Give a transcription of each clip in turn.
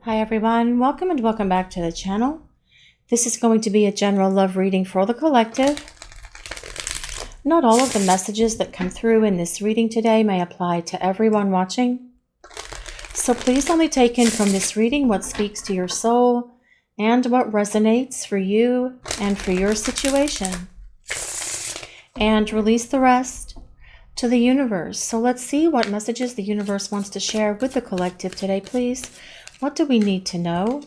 Hi everyone, welcome and welcome back to the channel. This is going to be a general love reading for the collective. Not all of the messages that come through in this reading today may apply to everyone watching. So please only take in from this reading what speaks to your soul and what resonates for you and for your situation. And release the rest to the universe. So let's see what messages the universe wants to share with the collective today, please. What do we need to know?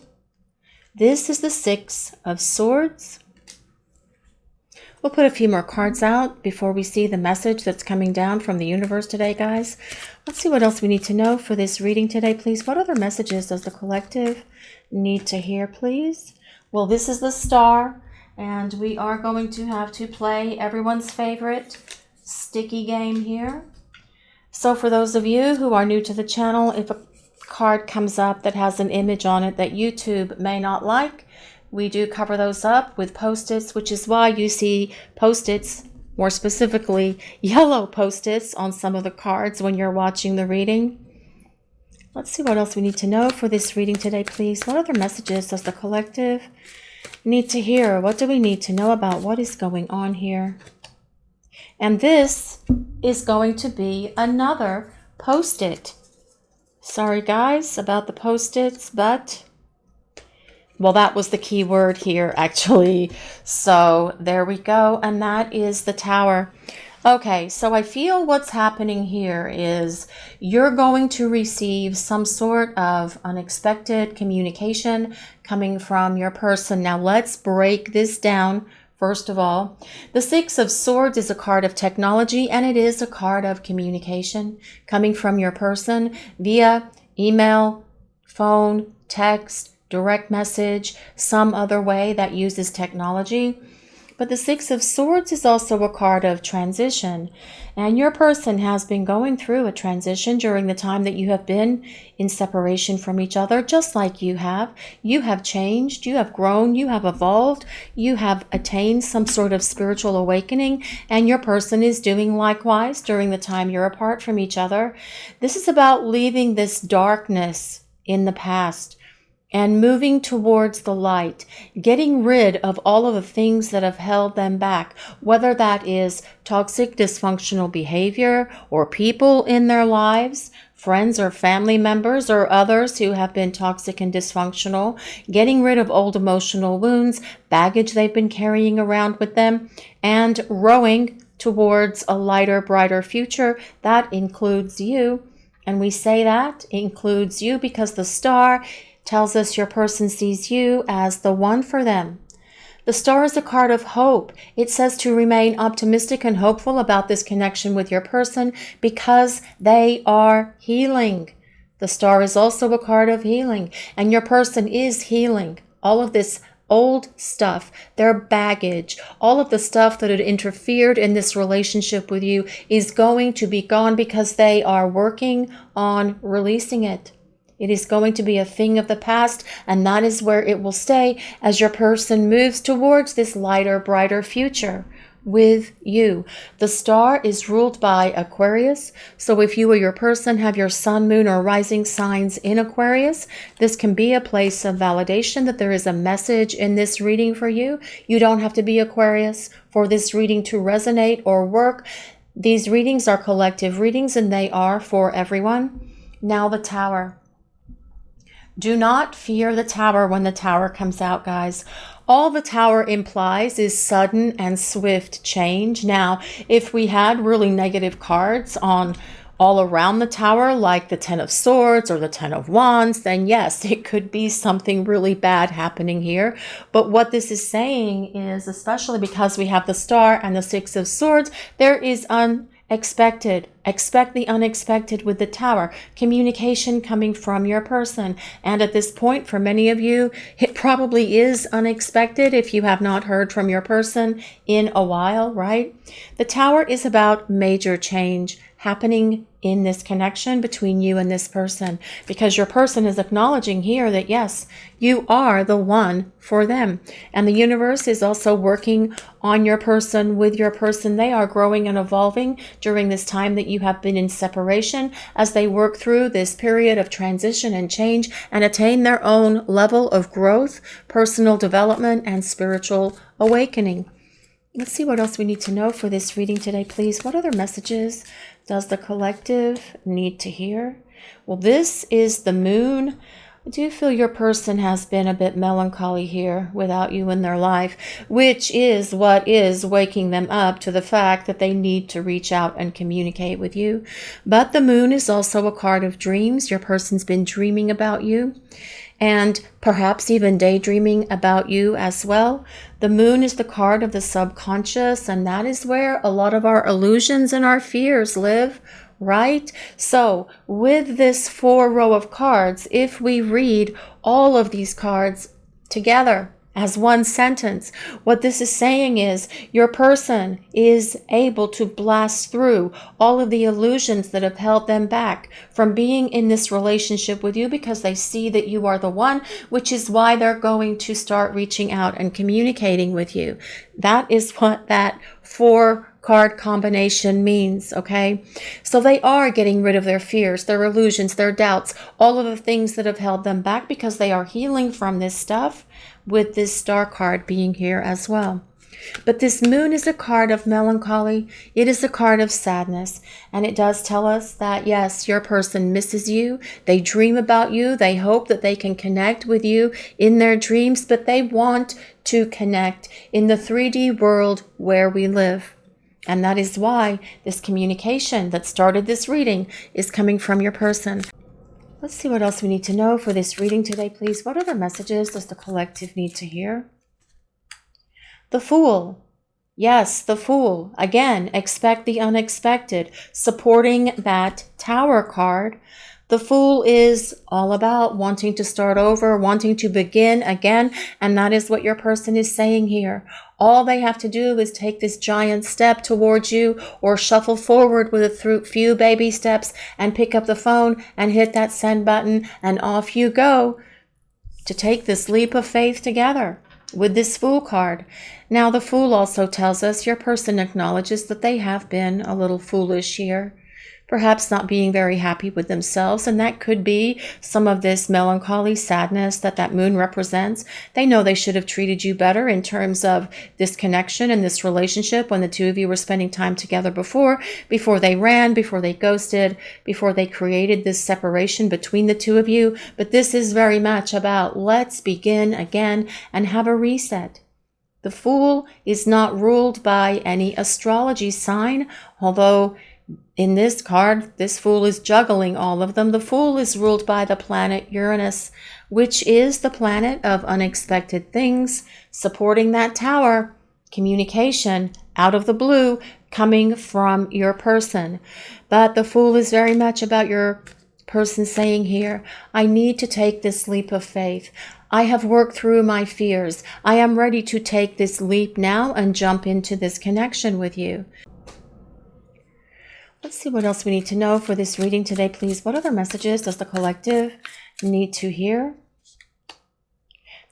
This is the Six of Swords. We'll put a few more cards out before we see the message that's coming down from the universe today, guys. Let's see what else we need to know for this reading today, please. What other messages does the collective need to hear, please? Well, this is the Star, and we are going to have to play everyone's favorite sticky game here. So for those of you who are new to the channel, if a card comes up that has an image on it that YouTube may not like, we do cover those up with post-its, which is why you see post-its, more specifically yellow post-its, on some of the cards when you're watching the reading. Let's see what else we need to know for this reading today, please. What other messages does the collective need to hear? What do we need to know about what is going on here? And this is going to be another post-it. Sorry guys about the post-its, but well, that was the key word here actually. So there we go, and that is the Tower. Okay, so I feel what's happening here is you're going to receive some sort of unexpected communication coming from your person. Now let's break this down. First of all, the Six of Swords is a card of technology, and it is a card of communication coming from your person via email, phone, text, direct message, some other way that uses technology. But the Six of Swords is also a card of transition, and your person has been going through a transition during the time that you have been in separation from each other, just like you have. You have changed, you have grown, you have evolved, you have attained some sort of spiritual awakening, and your person is doing likewise during the time you're apart from each other. This is about leaving this darkness in the past and moving towards the light, getting rid of all of the things that have held them back, whether that is toxic, dysfunctional behavior or people in their lives, friends or family members or others who have been toxic and dysfunctional, getting rid of old emotional wounds, baggage they've been carrying around with them, and rowing towards a lighter, brighter future. That includes you. And we say that includes you because the Star tells us your person sees you as the one for them. The Star is a card of hope. It says to remain optimistic and hopeful about this connection with your person because they are healing. The Star is also a card of healing, and your person is healing. All of this old stuff, their baggage, all of the stuff that had interfered in this relationship with you is going to be gone because they are working on releasing it. It is going to be a thing of the past, and that is where it will stay as your person moves towards this lighter, brighter future with you. The Star is ruled by Aquarius, so if you or your person have your sun, moon, or rising signs in Aquarius, this can be a place of validation that there is a message in this reading for you. You don't have to be Aquarius for this reading to resonate or work. These readings are collective readings, and they are for everyone. Now the Tower. Do not fear the Tower when the Tower comes out, guys. All the Tower implies is sudden and swift change. Now, if we had really negative cards on all around the Tower, like the Ten of Swords or the Ten of Wands, then yes, it could be something really bad happening here. But what this is saying is, especially because we have the Star and the Six of Swords, there is expect the unexpected with the Tower. Communication coming from your person. And at this point, for many of you, it probably is unexpected if you have not heard from your person in a while, right? The Tower is about major change happening in this connection between you and this person, because your person is acknowledging here that yes, you are the one for them. And the universe is also working on your person, with your person. They are growing and evolving during this time that you have been in separation, as they work through this period of transition and change and attain their own level of growth, personal development, and spiritual awakening. Let's see what else we need to know for this reading today, please. What other messages does the collective need to hear? Well, this is the moon. I do feel your person has been a bit melancholy here without you in their life, which is what is waking them up to the fact that they need to reach out and communicate with you. But the moon is also a card of dreams. Your person's been dreaming about you, and perhaps even daydreaming about you as well. The moon is the card of the subconscious, and that is where a lot of our illusions and our fears live, right? So with this 4 row of cards, if we read all of these cards together as one sentence, what this is saying is your person is able to blast through all of the illusions that have held them back from being in this relationship with you, because they see that you are the one, which is why they're going to start reaching out and communicating with you. That is what that 4 card combination means, okay? So they are getting rid of their fears, their illusions, their doubts, all of the things that have held them back, because they are healing from this stuff, with this star card being here as well. But this moon is a card of melancholy. It is a card of sadness. And it does tell us that, yes, your person misses you. They dream about you. They hope that they can connect with you in their dreams, but they want to connect in the 3D world where we live. And that is why this communication that started this reading is coming from your person. Let's see what else we need to know for this reading today, please. What other messages does the collective need to hear? The Fool. Yes, the Fool. Again, expect the unexpected. Supporting that Tower card. The Fool is all about wanting to start over, wanting to begin again. And that is what your person is saying here. All they have to do is take this giant step towards you, or shuffle forward with a few baby steps and pick up the phone and hit that send button, and off you go to take this leap of faith together with this Fool card. Now, the Fool also tells us your person acknowledges that they have been a little foolish here, perhaps not being very happy with themselves, and that could be some of this melancholy sadness that moon represents. They know they should have treated you better in terms of this connection and this relationship when the two of you were spending time together before they ran, before they ghosted, before they created this separation between the two of you. But this is very much about let's begin again and have a reset. The Fool is not ruled by any astrology sign, although in this card, this Fool is juggling all of them. The Fool is ruled by the planet Uranus, which is the planet of unexpected things, supporting that Tower, communication out of the blue coming from your person. But the Fool is very much about your person saying here, I need to take this leap of faith. I have worked through my fears. I am ready to take this leap now and jump into this connection with you. Let's see what else we need to know for this reading today, please. What other messages does the collective need to hear?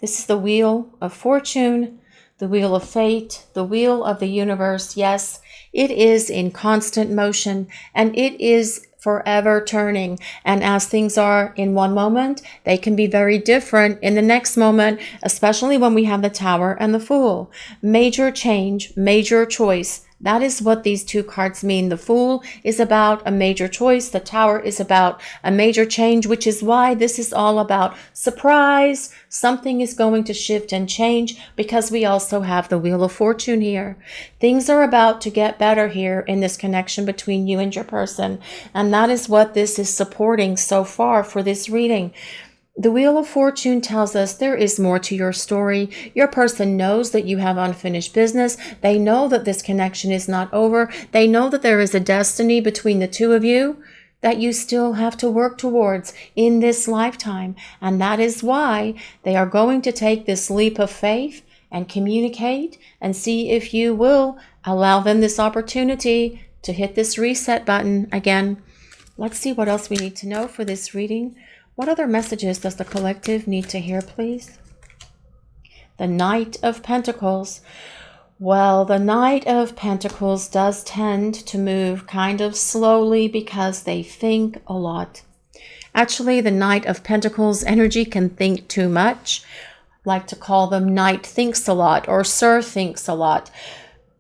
This is the Wheel of Fortune, the Wheel of Fate, the Wheel of the Universe. Yes, it is in constant motion, and it is forever turning. And as things are in one moment, they can be very different in the next moment, especially when we have the Tower and the Fool. Major change, major choice. That is what these two cards mean. The Fool is about a major choice. The Tower is about a major change, which is why this is all about surprise. Something is going to shift and change, because we also have the Wheel of Fortune here. Things are about to get better here in this connection between you and your person. And that is what this is supporting so far for this reading. The Wheel of Fortune tells us there is more to your story. Your person knows that you have unfinished business. They know that this connection is not over. They know that there is a destiny between the two of you that you still have to work towards in this lifetime. And that is why they are going to take this leap of faith and communicate and see if you will allow them this opportunity to hit this reset button again. Let's see what else we need to know for this reading. What other messages does the collective need to hear, please? The Knight of Pentacles. Well, the Knight of Pentacles does tend to move kind of slowly because they think a lot. Actually, the Knight of Pentacles energy can think too much. I like to call them Knight thinks a lot or Sir thinks a lot.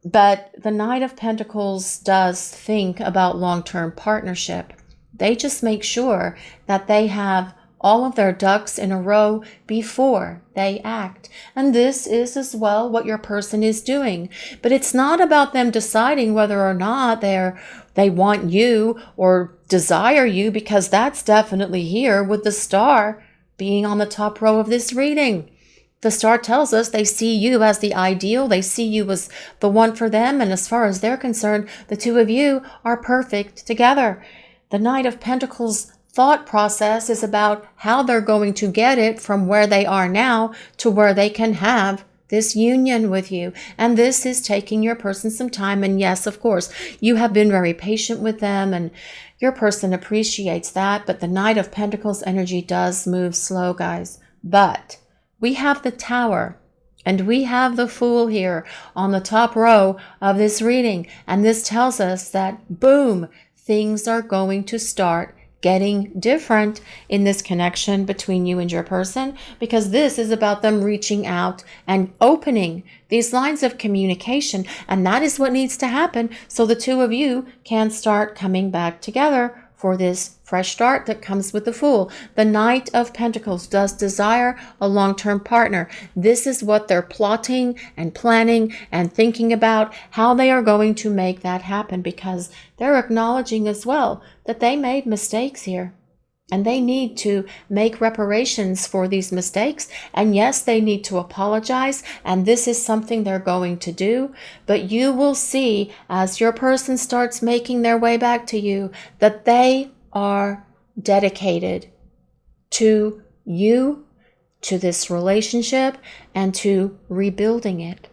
But the Knight of Pentacles does think about long-term partnership. They just make sure that they have all of their ducks in a row before they act. And this is as well what your person is doing. But it's not about them deciding whether or not they want you or desire you, because that's definitely here with the Star being on the top row of this reading. The Star tells us they see you as the ideal. They see you as the one for them. And as far as they're concerned, the two of you are perfect together. The Knight of Pentacles thought process is about how they're going to get it from where they are now to where they can have this union with you. And this is taking your person some time. And yes, of course, you have been very patient with them and your person appreciates that. But the Knight of Pentacles energy does move slow, guys. But we have the Tower and we have the Fool here on the top row of this reading. And this tells us that, boom, things are going to start getting different in this connection between you and your person, because this is about them reaching out and opening these lines of communication. And that is what needs to happen so the two of you can start coming back together for this fresh start that comes with the Fool. The Knight of Pentacles does desire a long-term partner. This is what they're plotting and planning and thinking about, how they are going to make that happen, because they're acknowledging as well that they made mistakes here. And they need to make reparations for these mistakes. And yes, they need to apologize. And this is something they're going to do. But you will see as your person starts making their way back to you that they are dedicated to you, to this relationship, and to rebuilding it.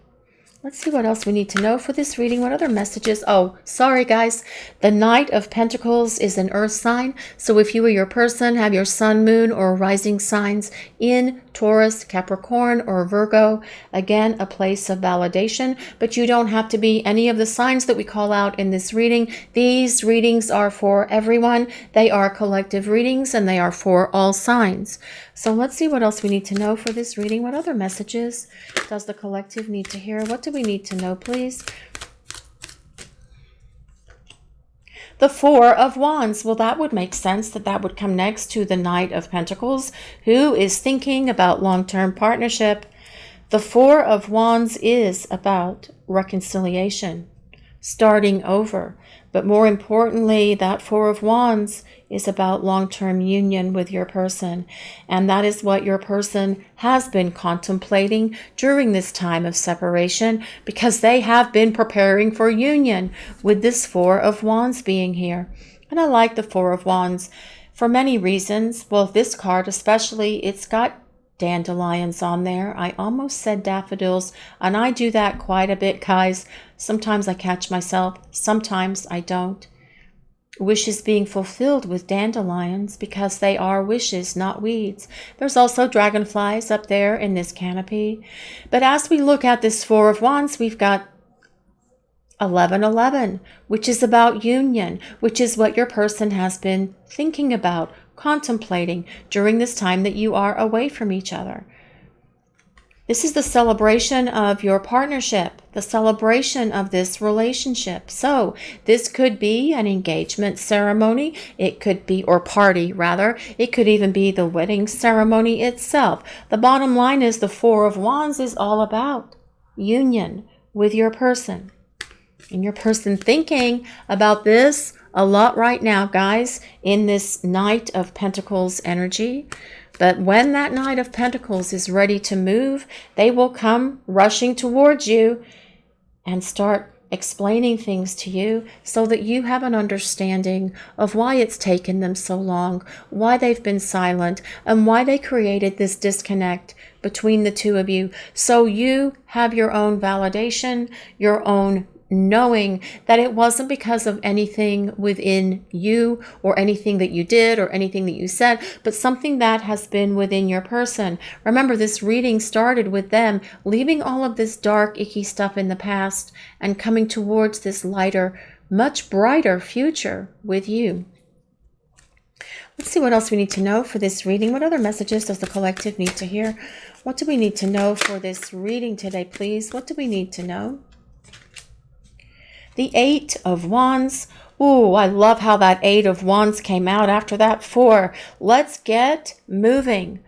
Let's see what else we need to know for this reading. What other messages? Oh, sorry guys. The Knight of Pentacles is an earth sign. So if you or your person have your sun, moon, or rising signs in Taurus, Capricorn, or Virgo, again, a place of validation. But you don't have to be any of the signs that we call out in this reading. These readings are for everyone. They are collective readings and they are for all signs. So let's see what else we need to know for this reading. What other messages does the collective need to hear? What do we need to know, please? The Four of Wands. Well, that would make sense that would come next to the Knight of Pentacles, who is thinking about long-term partnership. The Four of Wands is about reconciliation, starting over. But more importantly, that Four of Wands is about long-term union with your person. And that is what your person has been contemplating during this time of separation, because they have been preparing for union with this Four of Wands being here. And I like the Four of Wands for many reasons. Well, this card especially, it's got dandelions on there. I almost said daffodils, and I do that quite a bit, guys. Sometimes I catch myself, sometimes I don't. Wishes being fulfilled with dandelions because they are wishes, not weeds. There's also dragonflies up there in this canopy. But as we look at this Four of Wands, we've got 1111, which is about union, which is what your person has been thinking about, contemplating during this time that you are away from each other. This is the celebration of your partnership, the celebration of this relationship. So this could be an engagement ceremony. It could be, or party rather. It could even be the wedding ceremony itself. The bottom line is the Four of Wands is all about union with your person. And your person thinking about this a lot right now, guys, in this Knight of Pentacles energy. But when that Knight of Pentacles is ready to move, they will come rushing towards you and start explaining things to you so that you have an understanding of why it's taken them so long, why they've been silent, and why they created this disconnect between the two of you. So you have your own validation, your own knowing that it wasn't because of anything within you or anything that you did or anything that you said, but something that has been within your person. Remember, this reading started with them leaving all of this dark, icky stuff in the past and coming towards this lighter, much brighter future with you. Let's see what else we need to know for this reading. What other messages does the collective need to hear? What do we need to know for this reading today, please? What do we need to know? The 8 of Wands. Ooh, I love how that 8 of Wands came out after that 4. Let's get moving.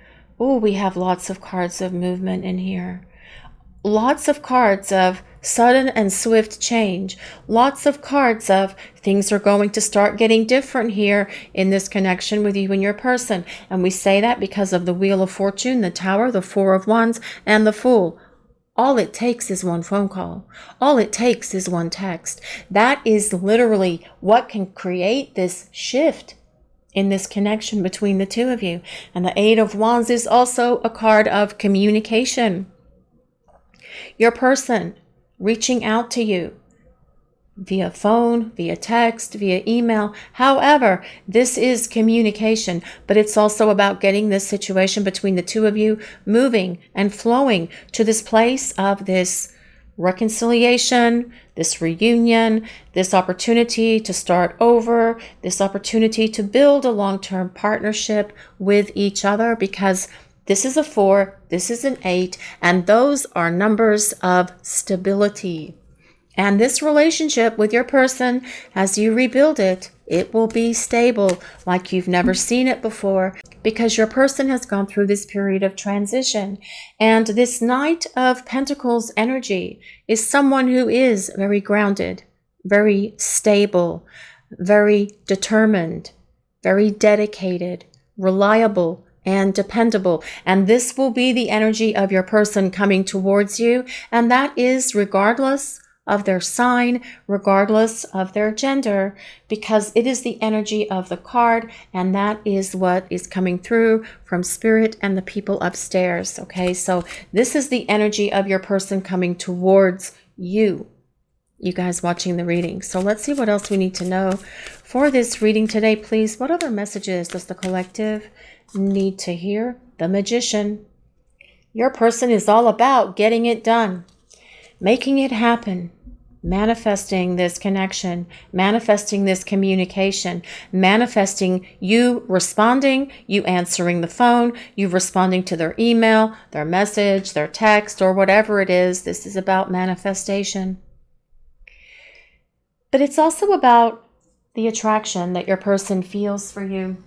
Ooh, we have lots of cards of movement in here. Lots of cards of sudden and swift change. Lots of cards of things are going to start getting different here in this connection with you and your person. And we say that because of the Wheel of Fortune, the Tower, the 4 of Wands, and the Fool. All it takes is one phone call. All it takes is one text. That is literally what can create this shift in this connection between the two of you. And the 8 of Wands is also a card of communication. Your person reaching out to you via phone, via text, via email. However, this is communication, but it's also about getting this situation between the two of you moving and flowing to this place of this reconciliation, this reunion, this opportunity to start over, this opportunity to build a long-term partnership with each other, because this is a 4, this is an 8, and those are numbers of stability. And this relationship with your person, as you rebuild it, it will be stable like you've never seen it before, because your person has gone through this period of transition. And this Knight of Pentacles energy is someone who is very grounded, very stable, very determined, very dedicated, reliable, and dependable. And this will be the energy of your person coming towards you. And that is regardless of their sign, regardless of their gender, because it is the energy of the card, and that is what is coming through from Spirit and the people upstairs. Okay, so this is the energy of your person coming towards you guys watching the reading. So let's see what else we need to know for this reading today, please. What other messages does the collective need to hear? The Magician. Your person is all about getting it done, making it happen, manifesting this connection, manifesting this communication, manifesting you responding, you answering the phone, you responding to their email, their message, their text, or whatever it is. This is about manifestation. But it's also about the attraction that your person feels for you.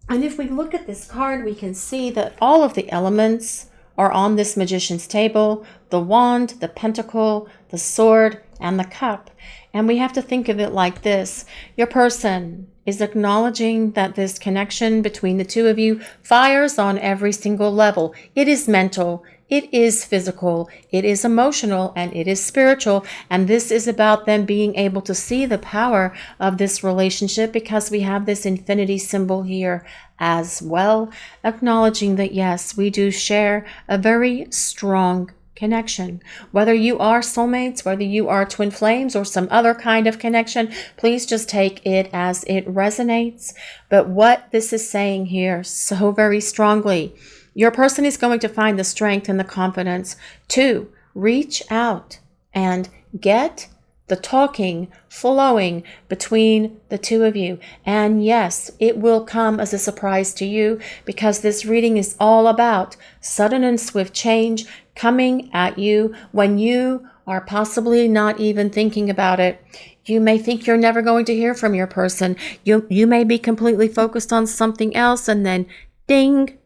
And if we look at this card, we can see that all of the elements are on this Magician's table: the wand, the pentacle, the sword, and the cup. And we have to think of it like this. Your person is acknowledging that this connection between the two of you fires on every single level. It is mental, it is physical, it is emotional, and it is spiritual. And this is about them being able to see the power of this relationship, because we have this infinity symbol here as well, acknowledging that yes, we do share a very strong connection. Whether you are soulmates, whether you are twin flames, or some other kind of connection, please just take it as it resonates. But what this is saying here so very strongly, your person is going to find the strength and the confidence to reach out and get the talking flowing between the two of you. And yes, it will come as a surprise to you, because this reading is all about sudden and swift change coming at you when you are possibly not even thinking about it. You may think you're never going to hear from your person. You may be completely focused on something else, and then ding,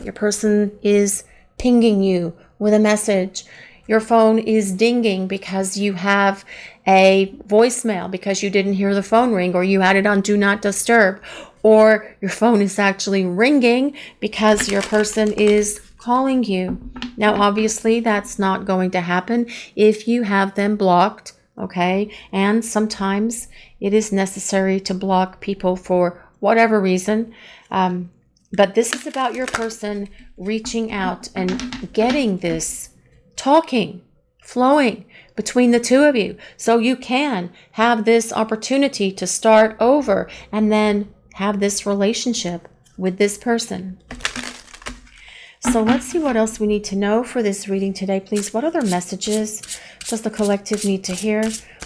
your person is pinging you with a message. Your phone is dinging because you have a voicemail because you didn't hear the phone ring, or you had it on Do Not Disturb, or your phone is actually ringing because your person is calling you. Now, obviously, that's not going to happen if you have them blocked, okay? And sometimes it is necessary to block people for whatever reason. But this is about your person reaching out and getting this talking flowing between the two of you. So you can have this opportunity to start over and then have this relationship with this person. So let's see what else we need to know for this reading today, please. What other messages does the collective need to hear?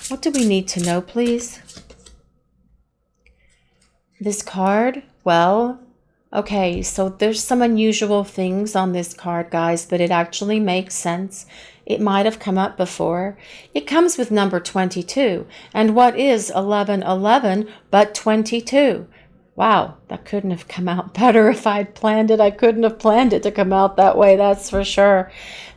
What do we need to know, please? This card, well, okay, so there's some unusual things on this card, guys, but it actually makes sense. It might have come up before. It comes with number 22. And what is 1111 but 22? Wow, that couldn't have come out better if I'd planned it. I couldn't have planned it to come out that way, that's for sure.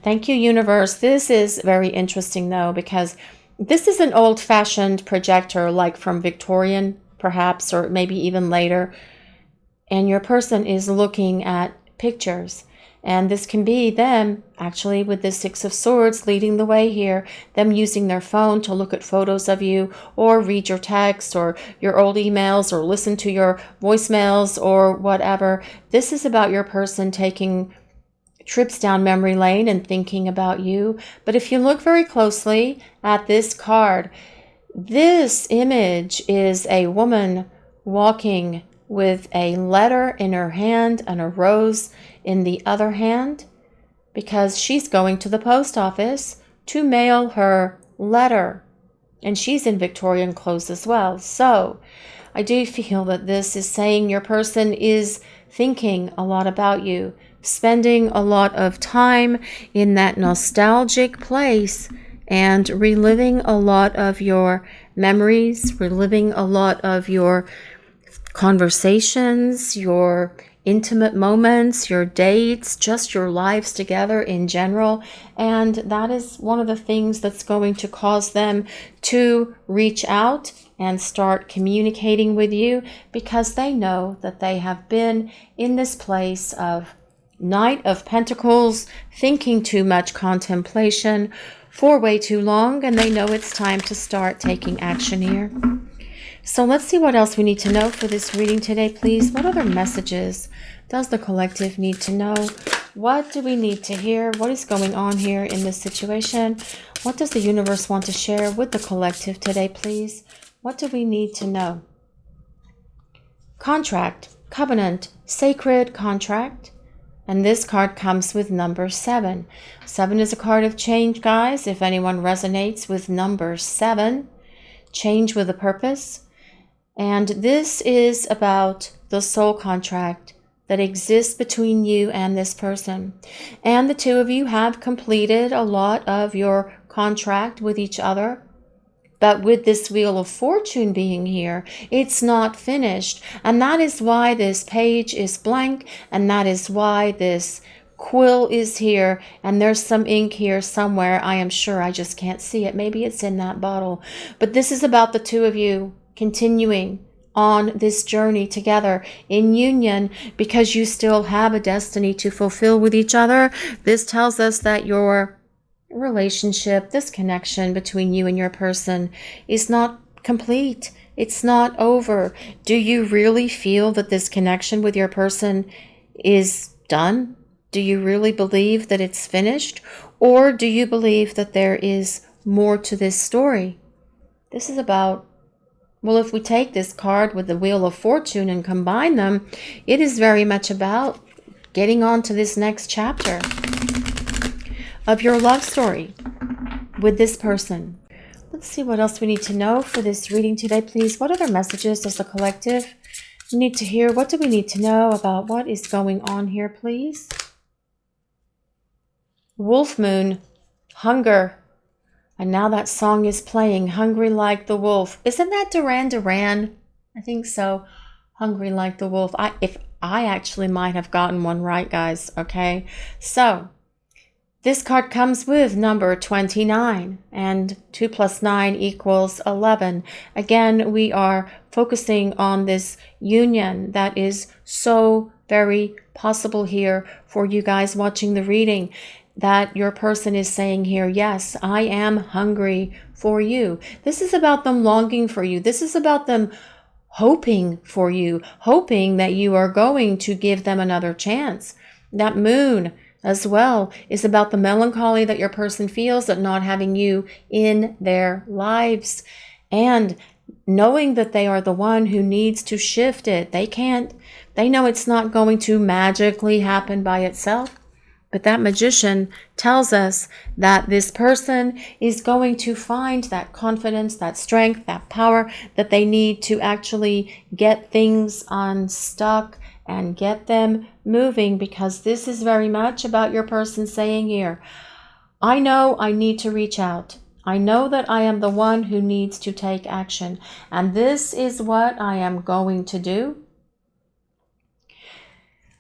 Thank you, universe. This is very interesting, though, because this is an old-fashioned projector, like from Victorian, perhaps, or maybe even later. And your person is looking at pictures. And this can be them, actually, with the Six of Swords leading the way here, them using their phone to look at photos of you, or read your text, or your old emails, or listen to your voicemails, or whatever. This is about your person taking trips down memory lane and thinking about you. But if you look very closely at this card, this image is a woman walking with a letter in her hand and a rose in the other hand, because she's going to the post office to mail her letter. And she's in Victorian clothes as well. So I do feel that this is saying your person is thinking a lot about you, spending a lot of time in that nostalgic place and reliving a lot of your memories, reliving a lot of your conversations, your intimate moments, your dates, just your lives together in general. And that is one of the things that's going to cause them to reach out and start communicating with you, because they know that they have been in this place of Knight of Pentacles, thinking too much, contemplation for way too long, and they know it's time to start taking action here. So let's see what else we need to know for this reading today, please. What other messages does the collective need to know? What do we need to hear? What is going on here in this situation? What does the universe want to share with the collective today, please? What do we need to know? Contract, covenant, sacred contract. And this card comes with number 7. 7 is a card of change, guys. If anyone resonates with number 7, change with a purpose. And this is about the soul contract that exists between you and this person. And the two of you have completed a lot of your contract with each other. But with this Wheel of Fortune being here, it's not finished. And that is why this page is blank. And that is why this quill is here. And there's some ink here somewhere. I am sure, I just can't see it. Maybe it's in that bottle. But this is about the two of you continuing on this journey together in union, because you still have a destiny to fulfill with each other. This tells us that your relationship, this connection between you and your person, is not complete. It's not over. Do you really feel that this connection with your person is done? Do you really believe that it's finished? Or do you believe that there is more to this story? This is about, well, if we take this card with the Wheel of Fortune and combine them, it is very much about getting on to this next chapter of your love story with this person. Let's see what else we need to know for this reading today, please. What other messages does the collective need to hear? What do we need to know about what is going on here, please? Wolf Moon, hunger. And now that song is playing, Hungry Like the Wolf. Isn't that Duran Duran? I think so. Hungry Like the Wolf. I actually might have gotten one right, guys. Okay. So this card comes with number 29, and 2 + 9 = 11. Again, we are focusing on this union that is so very possible here for you guys watching the reading. That your person is saying here, yes, I am hungry for you. This is about them longing for you. This is about them hoping for you, hoping that you are going to give them another chance. That moon, as well is about the melancholy that your person feels at not having you in their lives, and knowing that they are the one who needs to shift it. They know it's not going to magically happen by itself. But that magician tells us that this person is going to find that confidence, that strength, that power that they need to actually get things unstuck and get them moving, because this is very much about your person saying here, I know I need to reach out. I know that I am the one who needs to take action, and this is what I am going to do.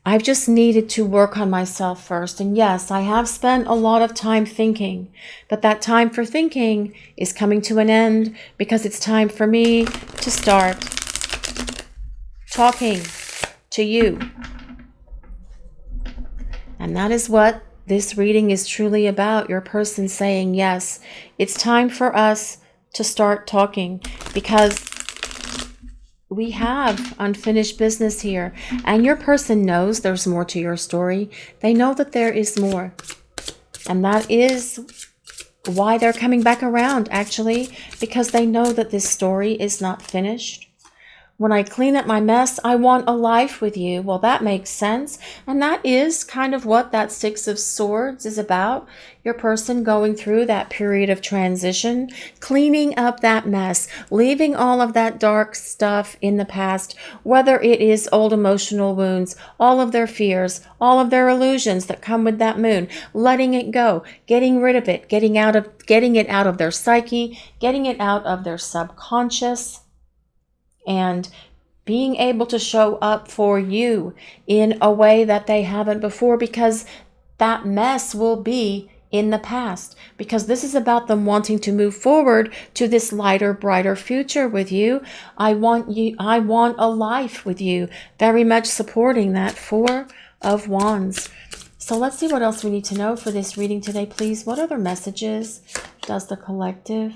I've just needed to work on myself first. And yes, I have spent a lot of time thinking, but that time for thinking is coming to an end, because it's time for me to start talking to you. And that is what this reading is truly about. Your person saying, yes, it's time for us to start talking, because we have unfinished business here, and your person knows there's more to your story. They know that there is more, and that is why they're coming back around, actually, because they know that this story is not finished. When I clean up my mess, I want a life with you. Well, that makes sense. And that is kind of what that Six of Swords is about. Your person going through that period of transition, cleaning up that mess, leaving all of that dark stuff in the past, whether it is old emotional wounds, all of their fears, all of their illusions that come with that moon, letting it go, getting rid of it, getting it out of their psyche, getting it out of their subconscious, and being able to show up for you in a way that they haven't before, because that mess will be in the past, because this is about them wanting to move forward to this lighter, brighter future with you. I want a life with you, very much supporting that Four of Wands. So let's see what else we need to know for this reading today, please. What other messages does the collective?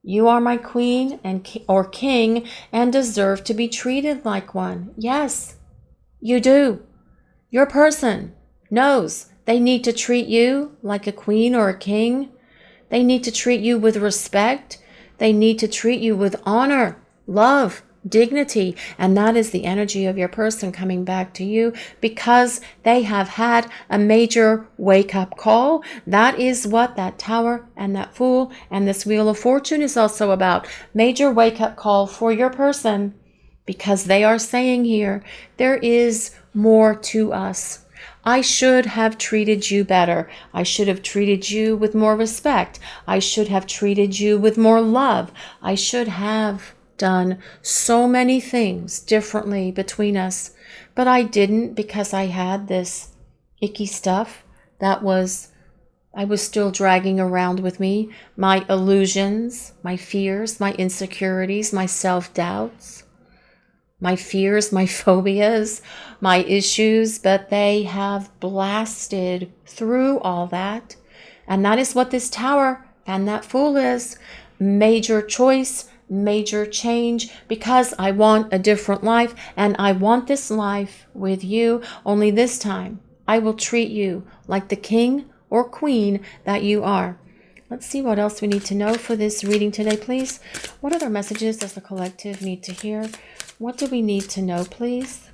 You are my queen or king and deserve to be treated like one. Yes, you do. Your person knows they need to treat you like a queen or a king. They need to treat you with respect. They need to treat you with honor, love, dignity. And that is the energy of your person coming back to you, because they have had a major wake-up call. That is what that Tower and that Fool and this Wheel of Fortune is also about. Major wake-up call for your person, because they are saying here, there is more to us. I should have treated you better. I should have treated you with more respect. I should have treated you with more love. I should have done so many things differently between us, but I didn't, because I had this icky stuff that I was still dragging around with me, my illusions, my fears, my insecurities, my self-doubts, my fears, my phobias, my issues, but they have blasted through all that. And that is what this Tower and that Fool is. Major choice, major change, because I want a different life, and I want this life with you. Only this time I will treat you like the king or queen that you are. Let's see what else we need to know for this reading today, please. What other messages does the collective need to hear? What do we need to know, please?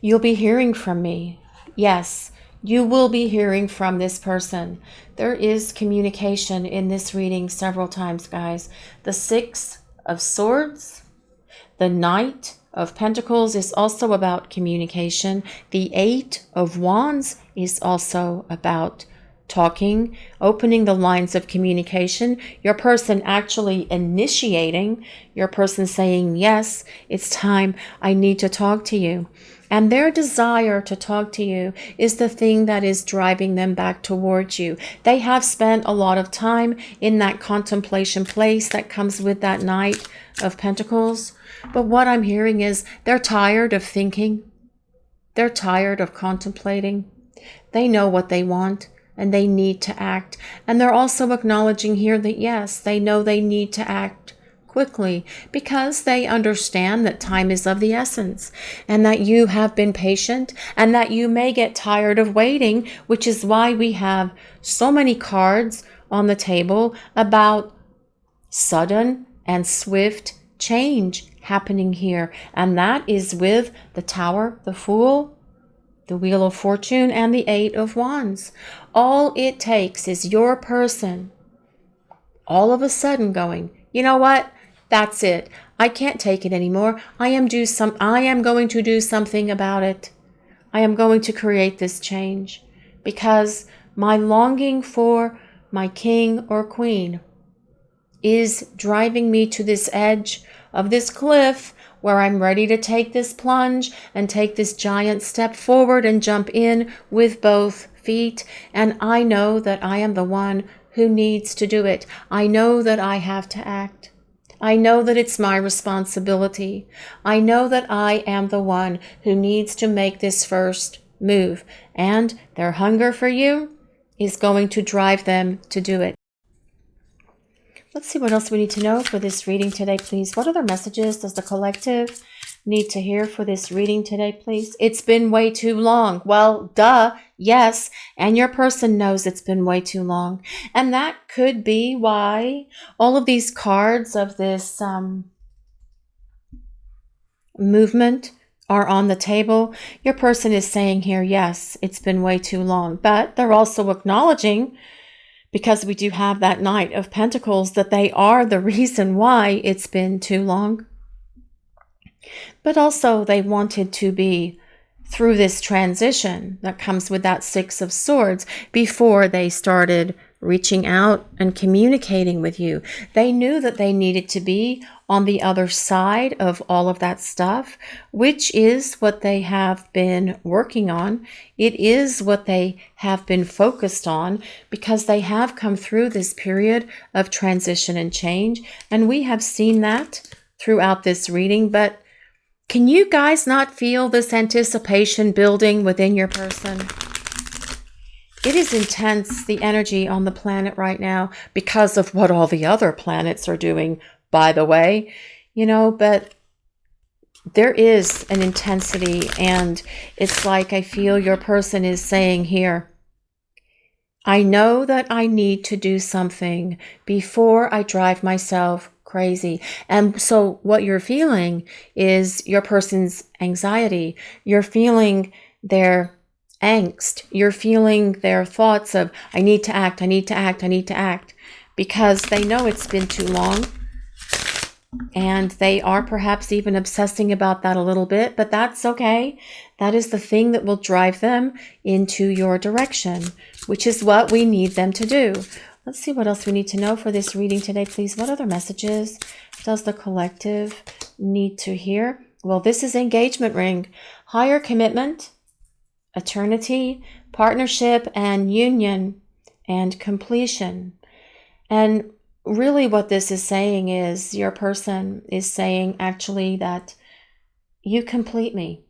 You'll be hearing from me. Yes, you will be hearing from this person. There is communication in this reading several times, guys. The Six of Swords, the Knight of Pentacles is also about communication. The Eight of Wands is also about talking, opening the lines of communication. Your person actually initiating, your person saying, yes, it's time, I need to talk to you. And their desire to talk to you is the thing that is driving them back towards you. They have spent a lot of time in that contemplation place that comes with that Knight of Pentacles. But what I'm hearing is they're tired of thinking. They're tired of contemplating. They know what they want, and they need to act. And they're also acknowledging here that, yes, they know they need to act quickly because they understand that time is of the essence and that you have been patient and that you may get tired of waiting, which is why we have so many cards on the table about sudden and swift change happening here. And that is with the Tower, the Fool, the Wheel of Fortune, and the Eight of Wands. All it takes is your person all of a sudden going, you know what? That's it. I can't take it anymore. I am going to do something about it. I am going to create this change because my longing for my king or queen is driving me to this edge of this cliff where I'm ready to take this plunge and take this giant step forward and jump in with both feet. And I know that I am the one who needs to do it. I know that I have to act. I know that it's my responsibility. I know that I am the one who needs to make this first move. And their hunger for you is going to drive them to do it. Let's see what else we need to know for this reading today, please. What other messages does the collective need to hear for this reading today, please? It's been way too long. Well, duh, yes. And your person knows it's been way too long. And that could be why all of these cards of this movement are on the table. Your person is saying here, yes, it's been way too long. But they're also acknowledging, because we do have that Knight of Pentacles, that they are the reason why it's been too long. But also they wanted to be through this transition that comes with that Six of Swords before they started reaching out and communicating with you. They knew that they needed to be on the other side of all of that stuff, which is what they have been working on. It is what they have been focused on because they have come through this period of transition and change. And we have seen that throughout this reading. But can you guys not feel this anticipation building within your person? It is intense, the energy on the planet right now, because of what all the other planets are doing, by the way, but there is an intensity, and it's like I feel your person is saying here, I know that I need to do something before I drive myself crazy. And so what you're feeling is your person's anxiety. You're feeling their angst. You're feeling their thoughts of, I need to act, I need to act, I need to act, because they know it's been too long. And they are perhaps even obsessing about that a little bit, but that's okay. That is the thing that will drive them into your direction, which is what we need them to do. Let's see what else we need to know for this reading today, please. What other messages does the collective need to hear? Well, this is engagement ring, higher commitment, eternity, partnership, and union, and completion. And really what this is saying is your person is saying actually that you complete me.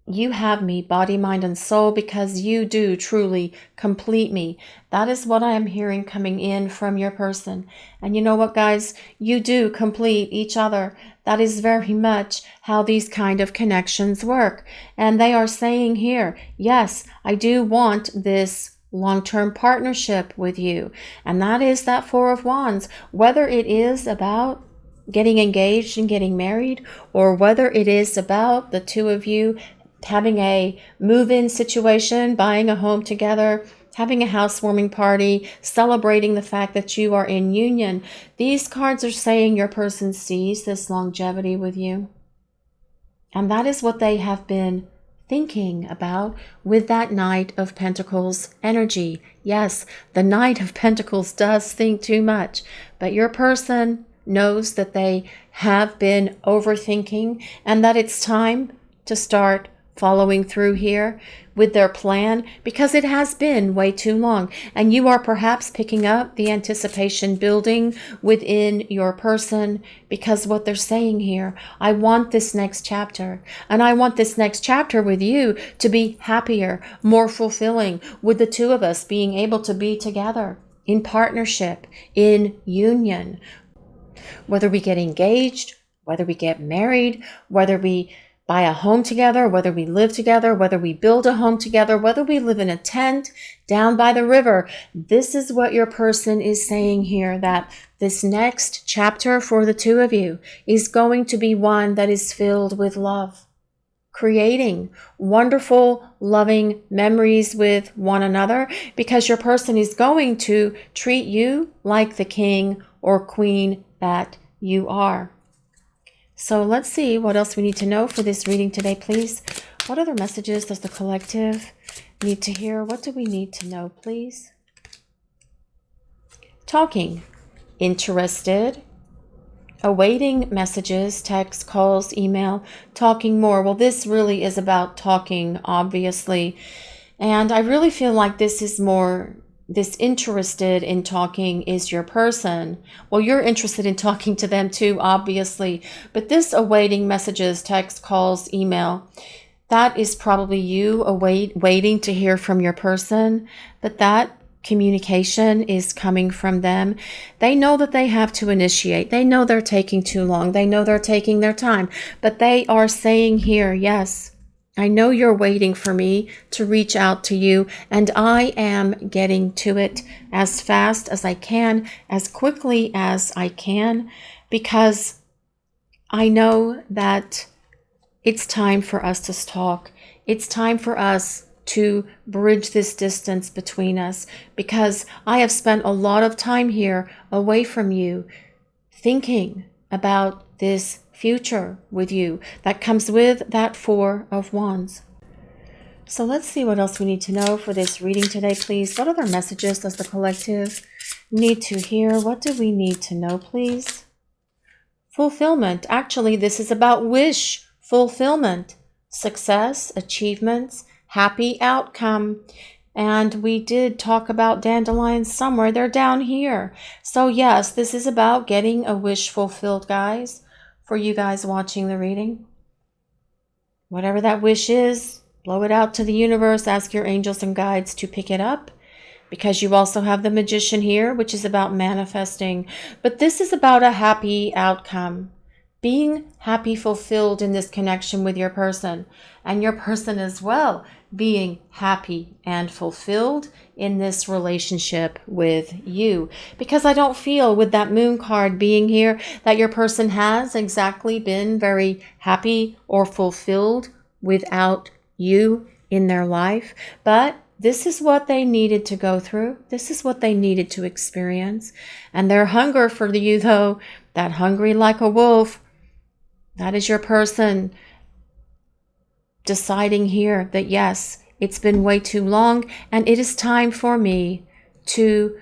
You have me, body, mind, and soul, because you do truly complete me. That is what I am hearing coming in from your person. And you know what, guys? You do complete each other. That is very much how these kind of connections work. And they are saying here, yes, I do want this long-term partnership with you. And that is that Four of Wands. Whether it is about getting engaged and getting married, or whether it is about the two of you having a move-in situation, buying a home together, having a housewarming party, celebrating the fact that you are in union. These cards are saying your person sees this longevity with you. And that is what they have been thinking about with that Knight of Pentacles energy. Yes, the Knight of Pentacles does think too much, but your person knows that they have been overthinking and that it's time to start following through here with their plan, because it has been way too long. And you are perhaps picking up the anticipation building within your person, because what they're saying here, I want this next chapter, and I want this next chapter with you to be happier, more fulfilling, with the two of us being able to be together in partnership, in union. whether we get engaged, whether we get married, whether we buy a home together, whether we live together, whether we build a home together, whether we live in a tent down by the river. This is what your person is saying here, that this next chapter for the two of you is going to be one that is filled with love, creating wonderful, loving memories with one another, because your person is going to treat you like the king or queen that you are. So let's see what else we need to know for this reading today, please. What other messages does the collective need to hear? What do we need to know, please? Talking, interested, awaiting messages, text, calls, email, talking more. Well, this really is about talking, obviously. And I really feel like this is more, this interested in talking is your person. Well, you're interested in talking to them too, obviously. But this awaiting messages, text, calls, email, that is probably you waiting to hear from your person. But that communication is coming from them. They know that they have to initiate. They know they're taking too long. They know they're taking their time. But they are saying here, yes, I know you're waiting for me to reach out to you, and I am getting to it as fast as I can, as quickly as I can, because I know that it's time for us to talk. It's time for us to bridge this distance between us, because I have spent a lot of time here away from you, thinking about this future with you that comes with that Four of Wands. So let's see what else we need to know for this reading today, please. What other messages does the collective need to hear? What do we need to know, please? Fulfillment. Actually, this is about wish fulfillment, success, achievements, happy outcome. And we did talk about dandelions somewhere. They're down here. So yes, this is about getting a wish fulfilled, guys, for you guys watching the reading. Whatever that wish is, blow it out to the universe. Ask your angels and guides to pick it up, because you also have the Magician here, which is about manifesting. But this is about a happy outcome, being happy, fulfilled in this connection with your person, and your person as well being happy and fulfilled in this relationship with you. Because I don't feel, with that Moon card being here, that your person has exactly been very happy or fulfilled without you in their life. But this is what they needed to go through. This is what they needed to experience. And their hunger for you, though, that hungry like a wolf, that is your person deciding here that yes, it's been way too long, and it is time for me to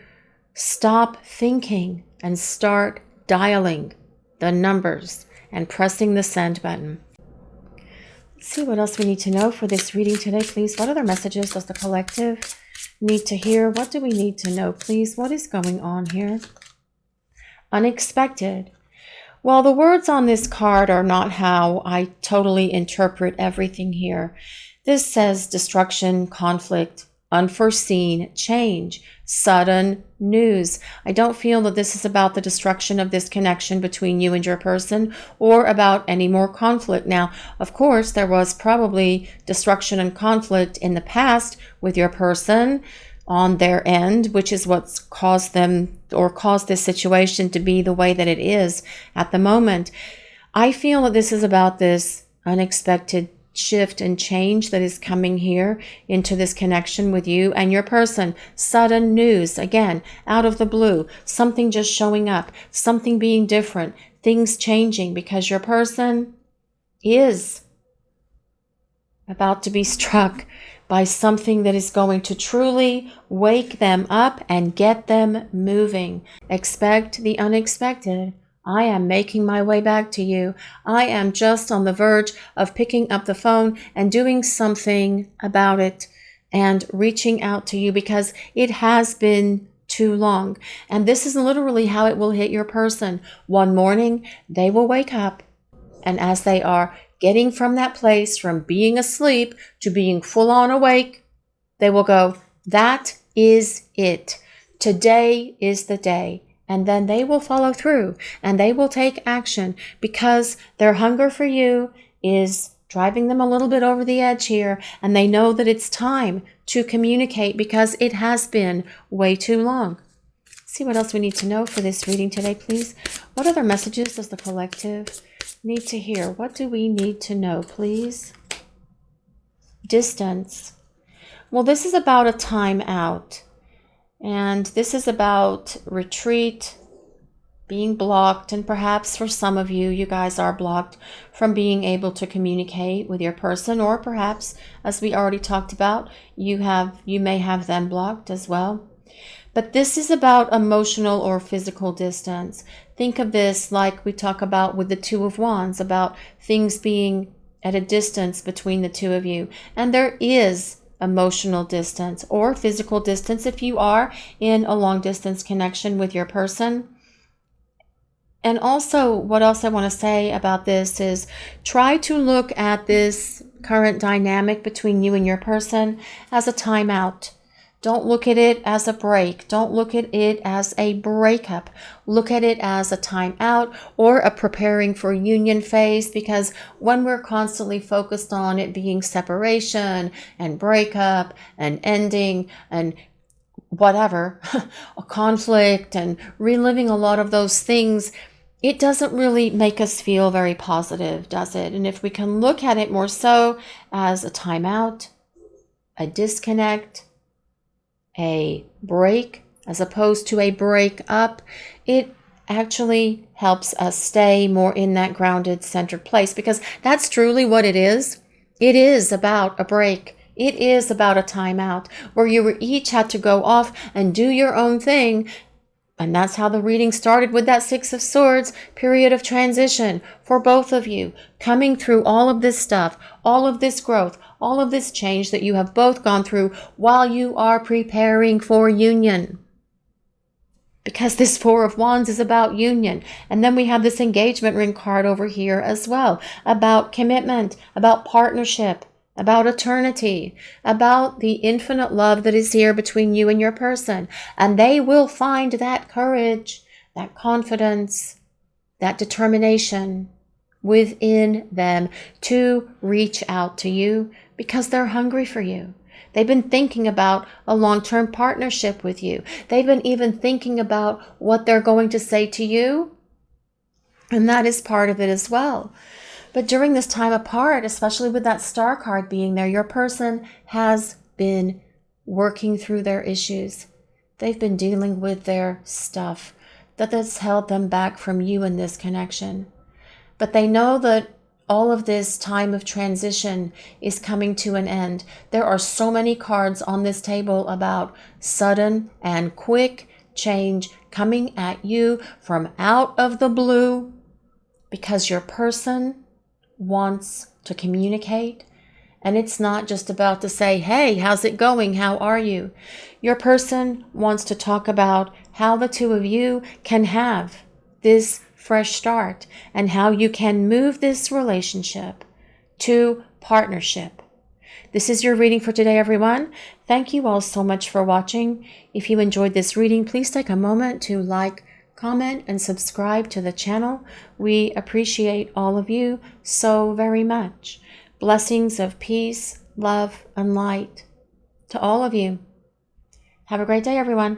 stop thinking and start dialing the numbers and pressing the send button. Let's see what else we need to know for this reading today, please. What other messages does the collective need to hear? What do we need to know, please? What is going on here? Unexpected. Well, the words on this card are not how I totally interpret everything here. This says destruction, conflict, unforeseen change, sudden news. I don't feel that this is about the destruction of this connection between you and your person, or about any more conflict. Now, of course, there was probably destruction and conflict in the past with your person on their end, which is what's caused them, or caused this situation to be the way that it is at the moment. I feel that this is about this unexpected shift and change that is coming here into this connection with you and your person. Sudden news, again, out of the blue, something just showing up, something being different, things changing, because your person is about to be struck by something that is going to truly wake them up and get them moving. Expect the unexpected. I am making my way back to you. I am just on the verge of picking up the phone and doing something about it and reaching out to you, because it has been too long. And this is literally how it will hit your person. One morning, they will wake up, and as they are getting from that place, from being asleep to being full on awake, they will go, that is it. Today is the day. And then they will follow through and they will take action because their hunger for you is driving them a little bit over the edge here. And they know that it's time to communicate because it has been way too long. See what else we need to know for this reading today, please. What other messages does the collective need to hear? What do we need to know, please? Distance. Well, this is about a time out. And this is about retreat, being blocked, and perhaps for some of you, you guys are blocked from being able to communicate with your person, or perhaps, as we already talked about, you may have them blocked as well. But this is about emotional or physical distance. Think of this like we talk about with the Two of Wands, about things being at a distance between the two of you. And there is emotional distance or physical distance if you are in a long distance connection with your person. And also, what else I want to say about this is try to look at this current dynamic between you and your person as a timeout. Don't look at it as a break. Don't look at it as a breakup. Look at it as a time out or a preparing for union phase, because when we're constantly focused on it being separation and breakup and ending and whatever, a conflict and reliving a lot of those things, it doesn't really make us feel very positive, does it? And if we can look at it more so as a time out, a disconnect, a break as opposed to a break up, it actually helps us stay more in that grounded, centered place, because that's truly what it is. It is about a break. It is about a timeout where you each had to go off and do your own thing. And that's how the reading started with that Six of Swords, period of transition for both of you, coming through all of this stuff, all of this growth, all of this change that you have both gone through while you are preparing for union. Because this Four of Wands is about union. And then we have this engagement ring card over here as well, about commitment, about partnership, about eternity, about the infinite love that is here between you and your person. And they will find that courage, that confidence, that determination within them to reach out to you because they're hungry for you. They've been thinking about a long-term partnership with you. They've been even thinking about what they're going to say to you. And that is part of it as well. But during this time apart, especially with that Star card being there, your person has been working through their issues. They've been dealing with their stuff that has held them back from you in this connection. But they know that all of this time of transition is coming to an end. There are so many cards on this table about sudden and quick change coming at you from out of the blue, because your person wants to communicate. And it's not just about to say, hey, how's it going? How are you? Your person wants to talk about how the two of you can have this fresh start and how you can move this relationship to partnership. This is your reading for today, everyone. Thank you all so much for watching. If you enjoyed this reading, please take a moment to like, comment, and subscribe to the channel. We appreciate all of you so very much. Blessings of peace, love, and light to all of you. Have a great day, everyone.